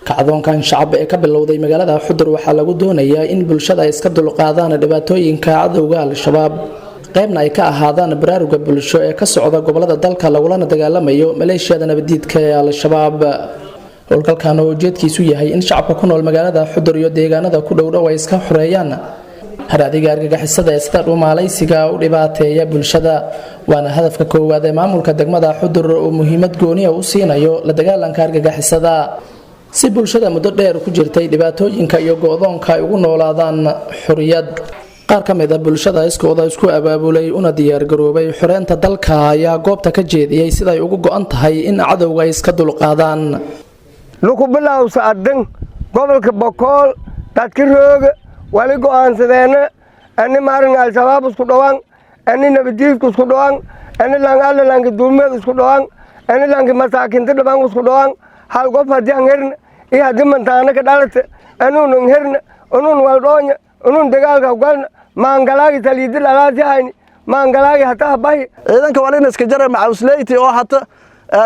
kacdoonkan shacab ee ka bilowday magaalada Xudur waxaa lagu doonayaa in bulshada ay iska dulqaadaan dhibaatooyinka cadawga al-shabaab qaybna ay ka ahaadaan baraaruga bulsho ee ka socda gobolada dalka lagulana dagaalamayo maleeshiyada nabadiidka ee al-shabaab howlgalkan oo ujeedkiisu yahay in shacabka ku nool magaalada Xudur iyo deegaanada ku dhow ay iska xoreeyaan haraadiga argagixisada ee sida dhuumaalaysiga u dhibaateeya bulshada waana hadafka koowaad ee maamulka degmada Xudur oo muhiimad gooni ah u siinayo la dagaalanka argagixisada si bulshada muddo dheer ku jirtay dhibaatooyinka iyo go'doonka ay ugu noolaadaan xorriyad qaar ka mid ah bulshada iskooda isku abaabulay una diyaar garoobay xoreynta dalka ayaa goobta ka jeediyay sida ay ugu go'an tahay in cadawga iska dulqaadaan luku bilow saadan gobolka Boqol dadka rooga wali go'aansadeena ani maarin al-shabaab isku dhawaan ani nabadiidku isku dhawaan ani lang duumeed isku dhawaan ani lang masaakiinta dhaban isku dhawaan hal qof hadii aan herin iyo hadii mantaana ka dhalata anuun herin anuun waldoonya anuun dagaalka galna maangalaagi taliid lalaasayni maangalaagi hataa bay ciidanka walina iska jaray macawsleyti oo hata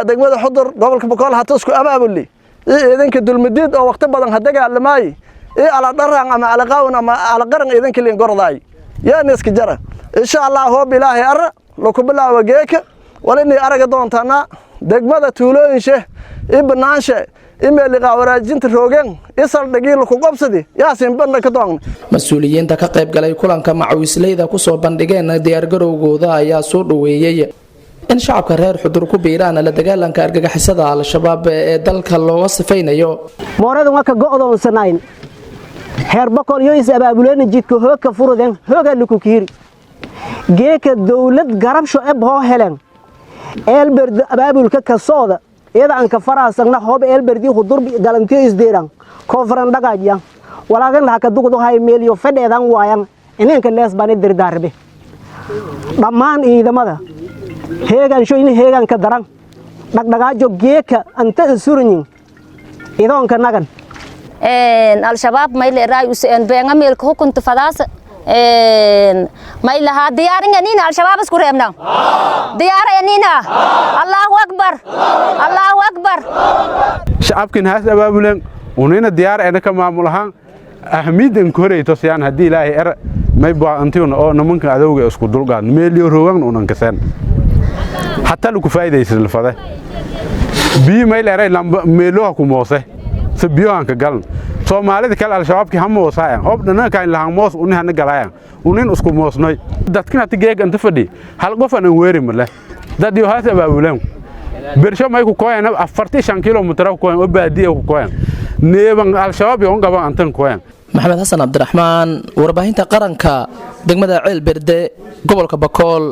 degmada Xudur gobolka Boqol hata isku abaabuli ciidanka dulmadiid oo waqti badan hadagaalamay ala dharaan ama ala qawn ama ala qaran ciidanka leen gorday yaani iska jara insha Allah hoob ilaahay ara lagu bilaawo geeka walina araga doontaana degmada tuulooyinshe ibnaanshe imeliga waraajinta roogeen isal dhagiil ku qabsadi yaasin banda ka doon mas'uuliyiinta ka qayb galay kulanka macawisleyda ku soo bandhigeen diyaar garowgooda ayaa soo dhaweeyay in shacabka reer Xudur ku biiraan la dagaalanka argagixisada al-shabaab ee dalka looga sifaynayo moorada waa ka go'doonsanayn heer Boqol iyo is abaabuleen jidka hooga furudeen hooga lagu kiiri geeka dawlad garabsho ebho helen eelberd abaabulka ka sooda iyada aan ka faraasana hoob eelberdi Xudur galantiyo isdeeran koonfuran dhagaajya walaagan la ka dugdo hay meeliyo fadheedan waayan inanka leesbaan dirdaarbe dhammaan ciidamada heegan shooyin heegan ka daran dhagdhagaajo geeka anta surunin idoonka nagan al-shabaab may leeyahay useen beenga meelka hukunta fadaas may laha diyaarinayna al-shabaab isku reebna diyaarinayna Allahu akbar shacabkin haas abaabulen unina diyaar ee ka maamulahan ahmiidan koreeyto siyaan hadii ilaahay er may baantiina oo nimanka adawga isku dulqaad meeliyo roogan unan kasan hatta lagu faa'iideysan lafada bi may leeyahay meelo ku moose sabiyoan ka galan Soomaalida kale al-shabaabki hamoosayaan hobdana kaan lahaan moos unihana galayaan unin isku moosnay dadkina tigeeg inta fadhi hal qof aan weeri male dad iyo haas abaabulen bersho may ku kooyana 45 kilomitir ku kooyan oo baadiye ku kooyan neeban al-shabaab iyo gaban antan kooyan Maxamed Xasan Abdiraxmaan warbaahinta qaranka degmada Ceel Berde gobolka Boqol